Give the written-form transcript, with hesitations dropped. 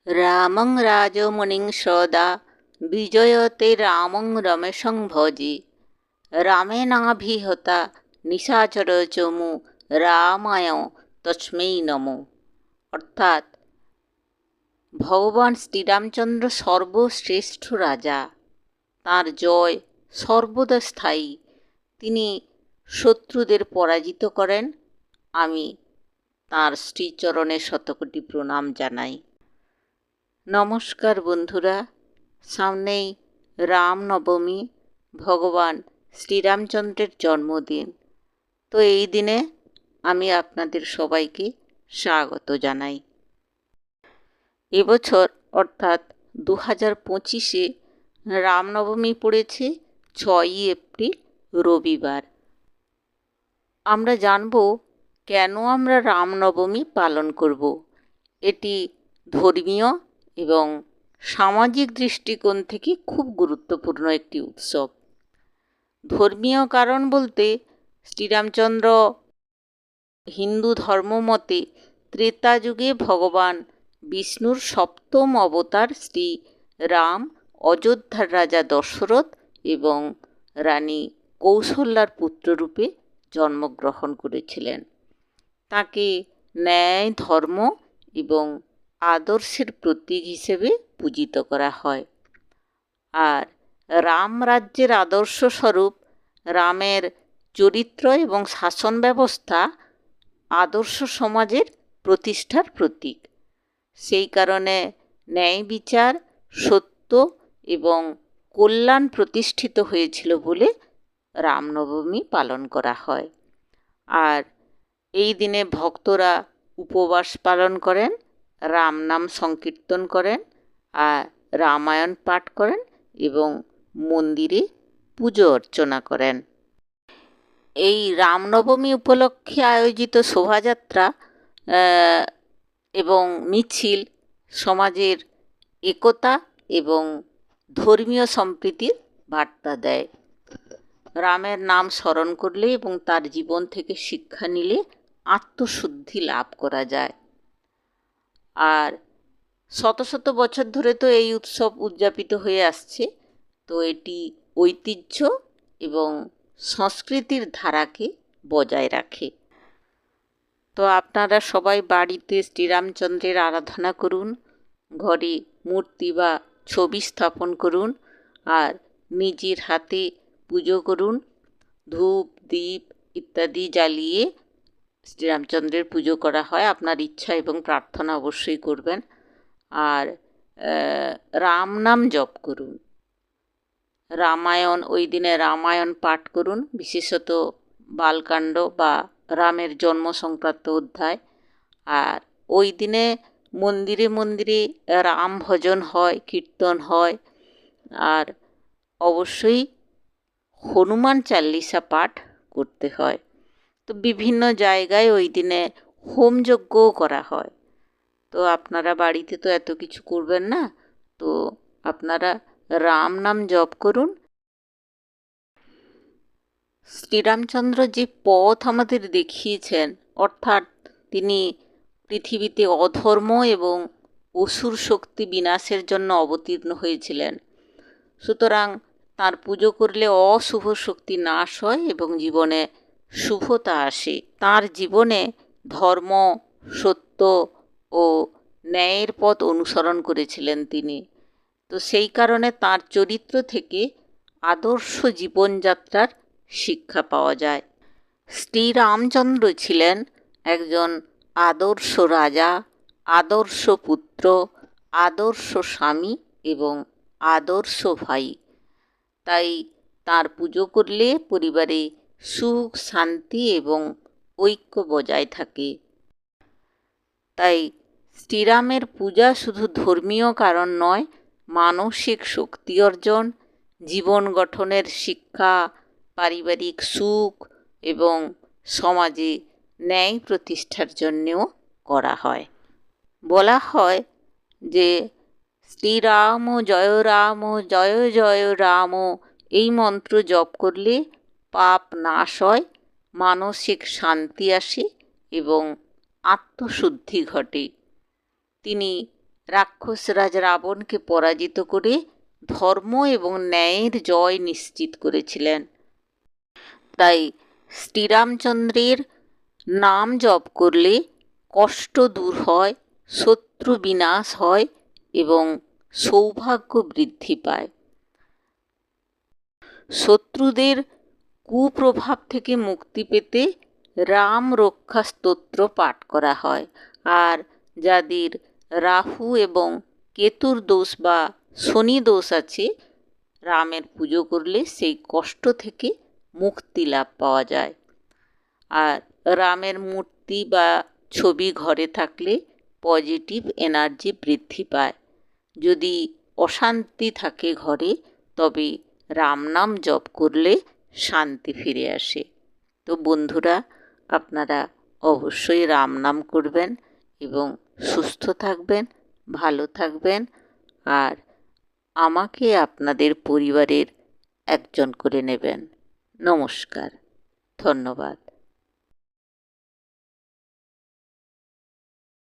রামং রাজমণিং সদা বিজয়তে রামং রমেশং ভজে রামেণাভিহতা নিশাচর চমু রামায় তস্মৈ নমঃ। অর্থাৎ ভগবান শ্রীরামচন্দ্র সর্বশ্রেষ্ঠ রাজা, তাঁর জয় সর্বদা স্থায়ী। তিনি শত্রুদের পরাজিত করেন। আমি তাঁর শ্রীচরণে শতকোটি প্রণাম জানাই। নমস্কার বন্ধুরা, সামনেই রামনবমী, ভগবান শ্রীরামচন্দ্রের জন্মদিন। তো এই দিনে আমি আপনাদের সবাইকে স্বাগত জানাই। এবছর অর্থাৎ 2025-এ রামনবমী পড়েছে 6ই এপ্রিল রবিবার। আমরা জানব কেন আমরা রামনবমী পালন করব। এটি ধর্মীয় এবং সামাজিক দৃষ্টিকোণ থেকে খুব গুরুত্বপূর্ণ একটি উৎসব। ধর্মীয় কারণ বলতে শ্রীরামচন্দ্র হিন্দু ধর্ম মতে ত্রেতা যুগে ভগবান বিষ্ণুর সপ্তম অবতার শ্রী রাম অযোধ্যার রাজা দশরথ এবং রানী কৌশল্যার পুত্ররূপে জন্মগ্রহণ করেছিলেন। তাকে ন্যায়, ধর্ম এবং আদর্শের প্রতীক হিসেবে পূজিত করা হয়। আর রাম রাজ্যের আদর্শস্বরূপ রামের চরিত্র এবং শাসন ব্যবস্থা আদর্শ সমাজের প্রতিষ্ঠার প্রতীক। সেই কারণে ন্যায় বিচার, সত্য এবং কল্যাণ প্রতিষ্ঠিত হয়েছিল বলে রামনবমী পালন করা হয়। আর এই দিনে ভক্তরা উপবাস পালন করেন, রাম নাম সংকীর্তন করেন, আর রামায়ণ পাঠ করেন এবং মন্দিরে পুজো অর্চনা করেন। এই রামনবমী উপলক্ষে আয়োজিত শোভাযাত্রা এবং মিছিল সমাজের একতা এবং ধর্মীয় সম্প্রীতির বার্তা দেয়। রামের নাম স্মরণ করলে এবং তার জীবন থেকে শিক্ষা নিলে আত্মশুদ্ধি লাভ করা যায়। আর শত শত বছর ধরে তো এই উৎসব উদযাপিত হয়ে আসছে। তো এটি ঐতিহ্য এবং সংস্কৃতির ধারাকে বজায় রাখে। তো আপনারা সবাই বাড়িতে শ্রীরামচন্দ্রের আরাধনা করুন, ঘরে মূর্তি বা ছবি স্থাপন করুন, আর নিজের হাতে পুজো করুন। ধূপ, দীপ ইত্যাদি জ্বালিয়ে শ্রীরামচন্দ্রের পুজো করা হয়। আপনার ইচ্ছা এবং প্রার্থনা অবশ্যই করবেন। আর রাম নাম জপ করুন। রামায়ণ, ওই দিনে রামায়ণ পাঠ করুন, বিশেষত বালকাণ্ড বা রামের জন্ম সংক্রান্ত অধ্যায়। আর ওই দিনে মন্দিরে মন্দিরে রাম ভজন হয়, কীর্তন হয়। আর অবশ্যই হনুমান চাল্লিশা পাঠ করতে হয়। তো বিভিন্ন জায়গায় ওই দিনে হোমযজ্ঞও করা হয়। তো আপনারা বাড়িতে তো এত কিছু করবেন না, তো আপনারা রাম নাম জপ করুন। শ্রীরামচন্দ্র যে পথ আমাদের দেখিয়েছেন, অর্থাৎ তিনি পৃথিবীতে অধর্ম এবং অসুর শক্তি বিনাশের জন্য অবতীর্ণ হয়েছিলেন। সুতরাং তাঁর পুজো করলে অশুভ শক্তি নাশ হয় এবং জীবনে শুভতা আসে। তাঁর জীবনে ধর্ম, সত্য ও ন্যায়ের পথ অনুসরণ করেছিলেন তিনি। তো সেই কারণে তাঁর চরিত্র থেকে আদর্শ জীবনযাত্রার শিক্ষা পাওয়া যায়। শ্রীরামচন্দ্র ছিলেন একজন আদর্শ রাজা, আদর্শ পুত্র, আদর্শ স্বামী এবং আদর্শ ভাই। তাই তাঁর পুজো করলে পরিবারে সুখ, শান্তি এবং ঐক্য বজায় থাকে। তাই শ্রীরামের পূজা শুধু ধর্মীয় কারণ নয়, মানসিক শক্তি অর্জন, জীবন গঠনের শিক্ষা, পারিবারিক সুখ এবং সমাজে ন্যায় প্রতিষ্ঠার জন্যেও করা হয়। বলা হয় যে শ্রীরাম জয় জয় রাম, এই মন্ত্র জপ করলে পাপ নাশ হয়, মানসিক শান্তি আসে এবং আত্মশুদ্ধি ঘটে। তিনি রাক্ষসরাজ রাবণকে পরাজিত করে ধর্ম এবং ন্যায়ের জয় নিশ্চিত করেছিলেন। তাই শ্রীরামচন্দ্রের নাম জপ করলে কষ্ট দূর হয়, শত্রু বিনাশ হয় এবং সৌভাগ্য বৃদ্ধি পায়। শত্রুদের কুপ্রভাব থেকে মুক্তি পেতে রাম রক্ষা স্তোত্র পাঠ করা হয়। আর যাদের রাহু এবং কেতুর দোষ বা শনি দোষ আছে, রামের পুজো করলে সেই কষ্ট থেকে মুক্তি লাভ পাওয়া যায়। আর রামের মূর্তি বা ছবি ঘরে থাকলে পজিটিভ এনার্জি বৃদ্ধি পায়। যদি অশান্তি থাকে ঘরে, তবে রাম নাম জপ করলে শান্তি ফিরে আসে। তো বন্ধুরা, আপনারা অবশ্যই রাম নাম করবেন এবং সুস্থ থাকবেন, ভালো থাকবেন, আর আমাকে আপনাদের পরিবারের একজন করে নেবেন। নমস্কার, ধন্যবাদ।